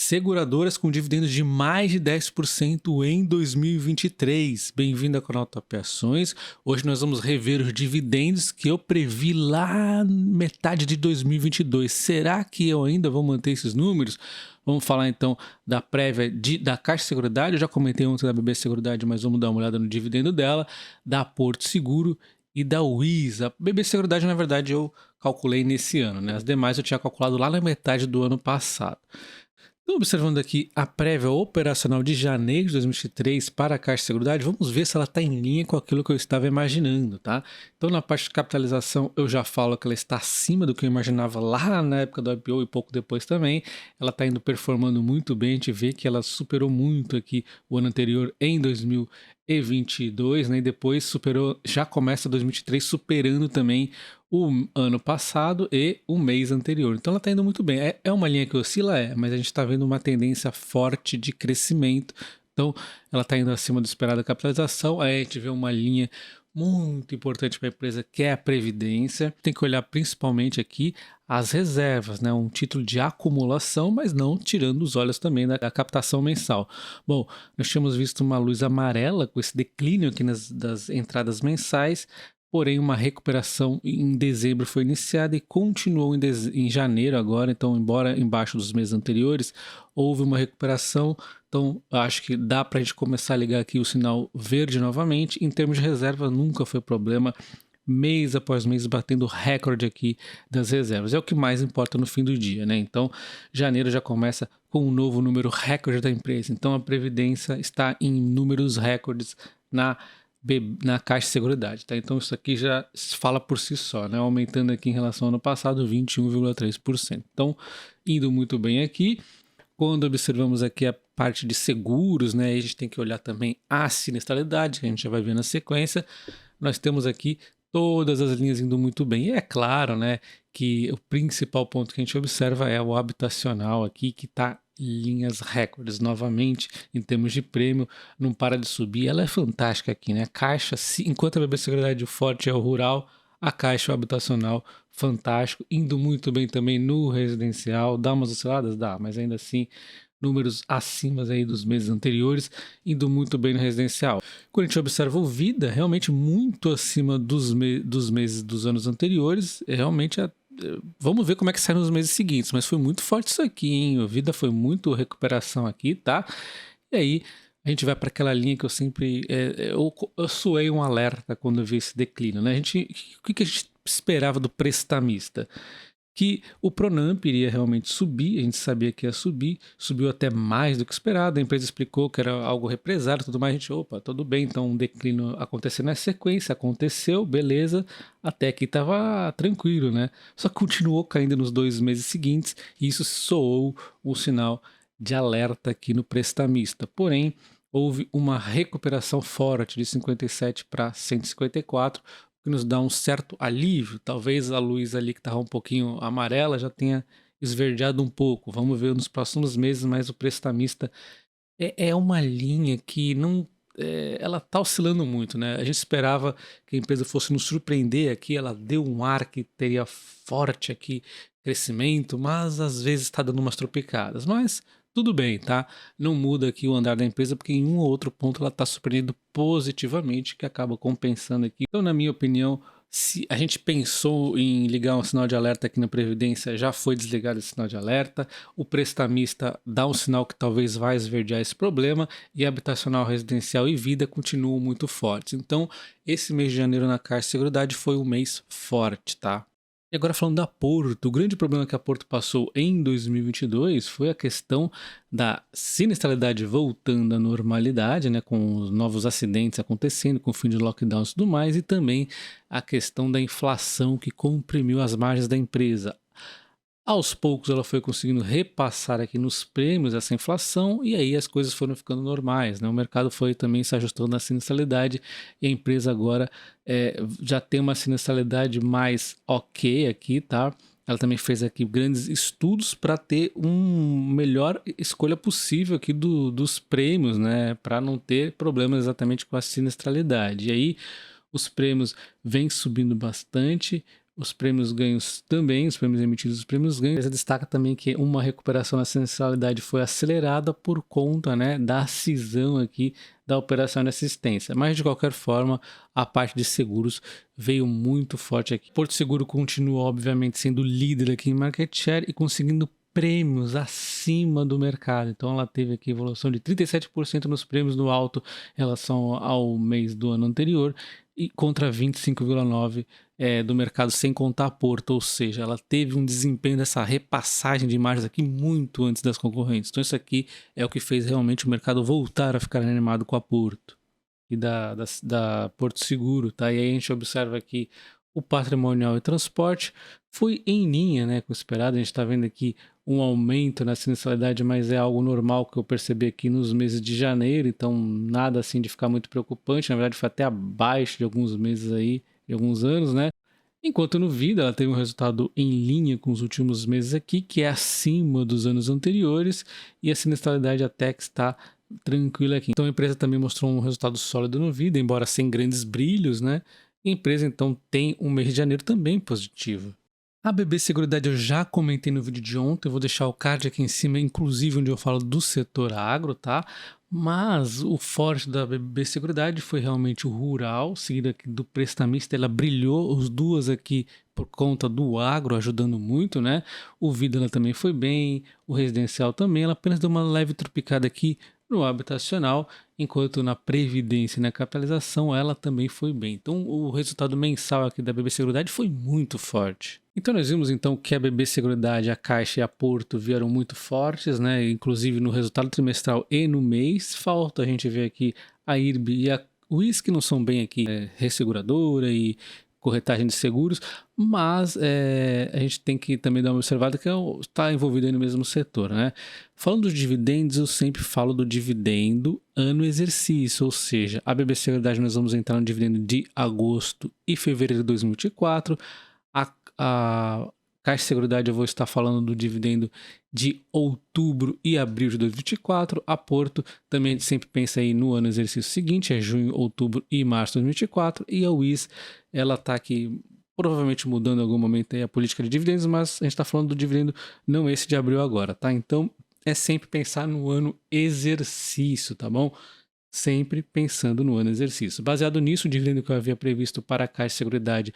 Seguradoras com dividendos de mais de 10% em 2023. Bem-vindo ao canal Top Ações. Hoje nós vamos rever os dividendos que eu previ lá metade de 2022. Será que eu ainda vou manter esses números? Vamos falar então da prévia da Caixa Seguridade. Eu já comentei ontem da BB Seguridade, mas vamos dar uma olhada no dividendo dela, da Porto Seguro e da Wiz. A BB Seguridade, na verdade, eu calculei nesse ano, né? As demais eu tinha calculado lá na metade do ano passado. Então, observando aqui a prévia operacional de janeiro de 2023 para a Caixa de Seguridade, vamos ver se ela está em linha com aquilo que eu estava imaginando, tá? Então, na parte de capitalização, eu já falo que ela está acima do que eu imaginava lá na época do IPO e pouco depois também. Ela está indo performando muito bem, a gente vê que ela superou muito aqui o ano anterior em 2022, né? E depois superou, já começa 2023 superando também o ano passado e o mês anterior. Então ela está indo muito bem. É uma linha que oscila, mas a gente está vendo uma tendência forte de crescimento. Então ela está indo acima do esperado da capitalização. Aí a gente vê uma linha muito importante para a empresa, que é a Previdência. Tem que olhar principalmente aqui as reservas, né? Um título de acumulação, mas não tirando os olhos também da captação mensal. Bom, nós tínhamos visto uma luz amarela com esse declínio aqui das entradas mensais. Porém, uma recuperação em dezembro foi iniciada e continuou em janeiro agora. Então, embora embaixo dos meses anteriores, houve uma recuperação. Então, acho que dá para a gente começar a ligar aqui o sinal verde novamente. Em termos de reserva, nunca foi problema. Mês após mês batendo recorde aqui das reservas. É o que mais importa no fim do dia, né? Então, janeiro já começa com um novo número recorde da empresa. Então, a Previdência está em números recordes na Caixa de Seguridade, tá? Então isso aqui já fala por si só, né? Aumentando aqui em relação ao ano passado 21,3%. Então, indo muito bem aqui. Quando observamos aqui a parte de seguros, né? A gente tem que olhar também a sinistralidade, que a gente já vai ver na sequência. Nós temos aqui todas as linhas indo muito bem. E é claro, né, que o principal ponto que a gente observa é o habitacional aqui, que está linhas recordes novamente em termos de prêmio, não para de subir. Ela é fantástica aqui, né? A Caixa, enquanto a BB Seguridade forte é o rural, a Caixa o habitacional fantástico, indo muito bem também no residencial. Dá umas osciladas? Dá, mas ainda assim números acima aí dos meses anteriores, indo muito bem no residencial. Quando a gente observa o Vida, realmente muito acima dos meses dos anos anteriores, realmente vamos ver como é que sai nos meses seguintes, mas foi muito forte isso aqui, hein? O Vida foi muito recuperação aqui, tá? E aí a gente vai para aquela linha que eu sempre... eu suei um alerta quando eu vi esse declínio, né? O que a gente esperava do prestamista? Que o Pronamp iria realmente subir, a gente sabia que ia subir, subiu até mais do que esperado, a empresa explicou que era algo represado, tudo mais, a gente, opa, tudo bem, então um declínio acontecendo na sequência, aconteceu, beleza, até aqui estava tranquilo, né? Só que continuou caindo nos 2 meses seguintes, e isso soou um sinal de alerta aqui no prestamista, porém, houve uma recuperação forte de 57 para 154, que nos dá um certo alívio. Talvez a luz ali que estava um pouquinho amarela já tenha esverdeado um pouco. Vamos ver nos próximos meses, mas o prestamista é uma linha que não... ela está oscilando muito, né? A gente esperava que a empresa fosse nos surpreender aqui, ela deu um ar que teria forte aqui crescimento, mas às vezes está dando umas tropicadas. Mas tudo bem, tá? Não muda aqui o andar da empresa, porque em um ou outro ponto ela está surpreendendo positivamente, que acaba compensando aqui. Então, na minha opinião, se a gente pensou em ligar um sinal de alerta aqui na Previdência, já foi desligado esse sinal de alerta. O prestamista dá um sinal que talvez vai esverdear esse problema, e habitacional, residencial e vida continuam muito fortes. Então, esse mês de janeiro na Caixa de Seguridade foi um mês forte, tá? E agora falando da Porto, o grande problema que a Porto passou em 2022 foi a questão da sinistralidade voltando à normalidade, né, com os novos acidentes acontecendo, com o fim de lockdowns e tudo mais, e também a questão da inflação que comprimiu as margens da empresa. Aos poucos ela foi conseguindo repassar aqui nos prêmios essa inflação, e aí as coisas foram ficando normais, né? O mercado foi também se ajustando na sinistralidade, e a empresa agora já tem uma sinistralidade mais ok aqui, tá? Ela também fez aqui grandes estudos para ter uma melhor escolha possível aqui dos prêmios, né? Para não ter problemas exatamente com a sinistralidade. E aí os prêmios vêm subindo bastante, os prêmios ganhos também, os prêmios emitidos, os prêmios ganhos. Você destaca também que uma recuperação na sinistralidade foi acelerada por conta, né, da cisão aqui da operação de assistência. Mas, de qualquer forma, a parte de seguros veio muito forte aqui. Porto Seguro continua, obviamente, sendo líder aqui em market share e conseguindo prêmios acima do mercado. Então ela teve aqui evolução de 37% nos prêmios no alto em relação ao mês do ano anterior e contra 25,9% do mercado sem contar a Porto, ou seja, ela teve um desempenho dessa repassagem de margens aqui muito antes das concorrentes. Então isso aqui é o que fez realmente o mercado voltar a ficar animado com a Porto e da Porto Seguro, tá? E aí a gente observa aqui o patrimonial e transporte foi em linha, né, com o esperado. A gente está vendo aqui um aumento na sinistralidade, mas é algo normal que eu percebi aqui nos meses de janeiro, então nada assim de ficar muito preocupante. Na verdade foi até abaixo de alguns meses aí, de alguns anos, né? Enquanto no Vida ela teve um resultado em linha com os últimos meses aqui, que é acima dos anos anteriores, e a sinistralidade até que está tranquila aqui. Então a empresa também mostrou um resultado sólido no Vida, embora sem grandes brilhos, né? A empresa então tem um mês de janeiro também positivo. A BB Seguridade eu já comentei no vídeo de ontem, eu vou deixar o card aqui em cima, inclusive onde eu falo do setor agro, tá? Mas o forte da BB Seguridade foi realmente o rural, seguido aqui do prestamista, ela brilhou, os duas aqui por conta do agro, ajudando muito, né? O Vida ela também foi bem, o residencial também, ela apenas deu uma leve tropicada aqui no habitacional, enquanto na previdência e na capitalização ela também foi bem. Então o resultado mensal aqui da BB Seguridade foi muito forte. Então nós vimos então que a BB Seguridade, a Caixa e a Porto vieram muito fortes, né? Inclusive no resultado trimestral e no mês. Falta a gente ver aqui a IRB e a WIS, que não são bem aqui resseguradora e corretagem de seguros, mas a gente tem que também dar uma observada que está envolvido aí no mesmo setor, né? Falando dos dividendos, eu sempre falo do dividendo ano exercício, ou seja, a BB Seguridade nós vamos entrar no dividendo de agosto e fevereiro de 2024, a Caixa de Seguridade eu vou estar falando do dividendo de outubro e abril de 2024. A Porto também a gente sempre pensa aí no ano exercício seguinte, é junho, outubro e março de 2024. E a WIS, ela está aqui provavelmente mudando em algum momento aí a política de dividendos, mas a gente está falando do dividendo não esse de abril agora, tá? Então é sempre pensar no ano exercício, tá bom? Sempre pensando no ano exercício. Baseado nisso, o dividendo que eu havia previsto para a Caixa de Seguridade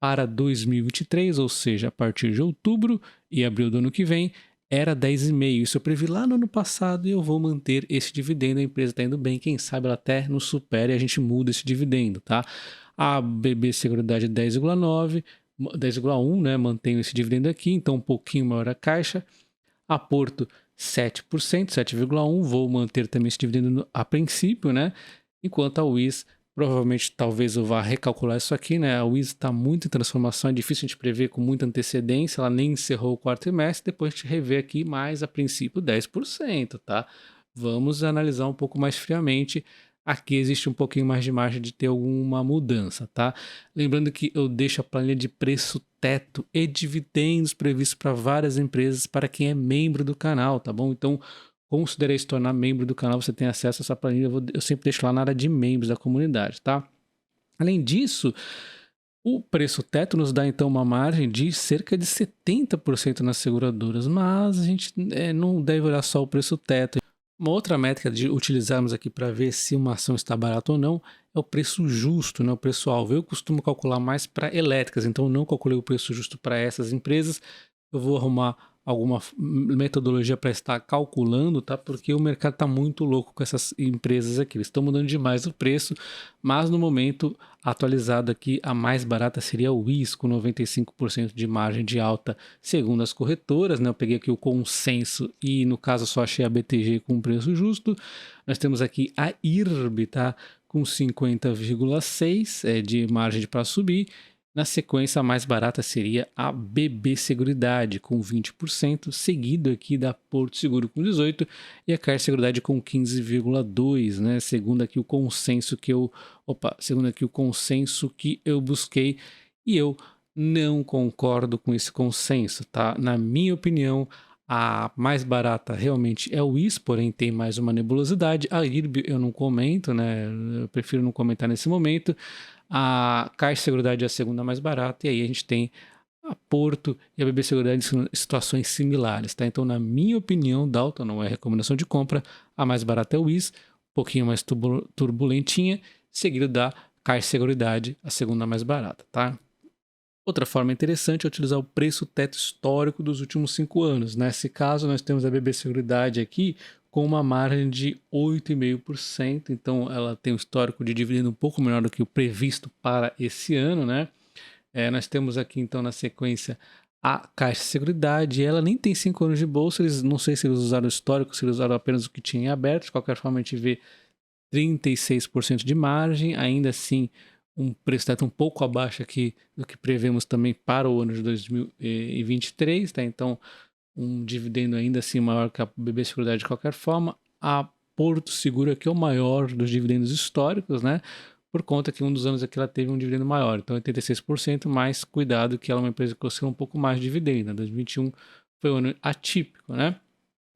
para 2023, ou seja, a partir de outubro e abril do ano que vem, era 10,5. Isso eu previ lá no ano passado e eu vou manter esse dividendo. A empresa está indo bem, quem sabe ela até nos supere e a gente muda esse dividendo, tá? A BB Seguridade 10,9, 10,1, né? Mantenho esse dividendo aqui, então um pouquinho maior a Caixa. A Porto 7%, 7,1, vou manter também esse dividendo a princípio, né? Enquanto a WIS provavelmente talvez eu vá recalcular isso aqui, né? A WIS está muito em transformação, é difícil a gente prever com muita antecedência, ela nem encerrou o quarto trimestre, depois a gente revê aqui mais a princípio 10%, tá? Vamos analisar um pouco mais friamente. Aqui existe um pouquinho mais de margem de ter alguma mudança, tá? Lembrando que eu deixo a planilha de preço teto e dividendos previstos para várias empresas para quem é membro do canal, tá bom? Então, considere se tornar membro do canal, você tem acesso a essa planilha, eu sempre deixo lá na área de membros da comunidade, tá? Além disso, o preço teto nos dá então uma margem de cerca de 70% nas seguradoras, mas a gente não deve olhar só o preço teto. Uma outra métrica de utilizarmos aqui para ver se uma ação está barata ou não é o preço justo, né? O preço alvo. Eu costumo calcular mais para elétricas, então eu não calculei o preço justo para essas empresas. Eu vou arrumar alguma metodologia para estar calculando, tá? Porque o mercado está muito louco com essas empresas aqui. Eles estão mudando demais o preço, mas no momento atualizado aqui, a mais barata seria o WIS, com 95% de margem de alta, segundo as corretoras, né? Eu peguei aqui o consenso e no caso só achei a BTG com preço justo. Nós temos aqui a IRB, tá? Com 50,6% de margem para subir. Na sequência, a mais barata seria a BB Seguridade, com 20%, seguido aqui da Porto Seguro com 18% e a Caixa Seguridade com 15,2%, né? Segundo aqui o consenso que eu busquei, e eu não concordo com esse consenso, tá? Na minha opinião, a mais barata realmente é o IS, porém tem mais uma nebulosidade. A IRB eu não comento, né? Eu prefiro não comentar nesse momento. A Caixa Seguridade é a segunda mais barata, e aí a gente tem a Porto e a BB Seguridade em situações similares, tá? Então, na minha opinião, Dalton, não é recomendação de compra, a mais barata é o WIS, um pouquinho mais turbulentinha, seguido da Caixa Seguridade, a segunda mais barata, tá? Outra forma interessante é utilizar o preço teto histórico dos últimos 5 anos. Nesse caso, nós temos a BB Seguridade aqui com uma margem de 8,5%, então ela tem um histórico de dividendo um pouco menor do que o previsto para esse ano, né? Nós temos aqui então na sequência a Caixa Seguridade, ela nem tem 5 anos de bolsa, não sei se eles usaram o histórico, se eles usaram apenas o que tinha em aberto, de qualquer forma a gente vê 36% de margem, ainda assim um preço teto um pouco abaixo aqui do que prevemos também para o ano de 2023, tá? Então um dividendo ainda assim maior que a BB Seguridade de qualquer forma. A Porto Seguro aqui é o maior dos dividendos históricos, né? Por conta que um dos anos aqui ela teve um dividendo maior, então 86%, mas cuidado que ela é uma empresa que oscila um pouco mais de dividendo. 2021 foi um ano atípico, né?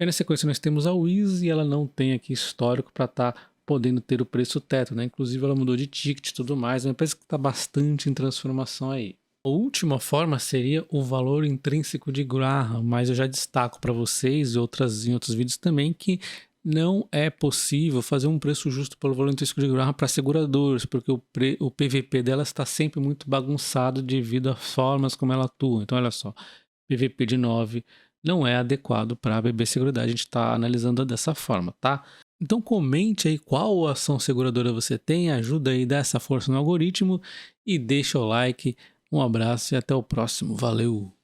E na sequência nós temos a Wiz e ela não tem aqui histórico para estar podendo ter o preço teto, né? Inclusive ela mudou de ticket e tudo mais, é uma empresa que está bastante em transformação aí. A última forma seria o valor intrínseco de Graham, mas eu já destaco para vocês em outros vídeos também que não é possível fazer um preço justo pelo valor intrínseco de Graham para seguradoras, porque o PVP dela está sempre muito bagunçado devido às formas como ela atua. Então, olha só, PVP de 9 não é adequado para a BB Seguridade, a gente está analisando dessa forma, tá? Então comente aí qual ação seguradora você tem, ajuda aí, dá essa força no algoritmo e deixa o like. Um abraço e até o próximo. Valeu!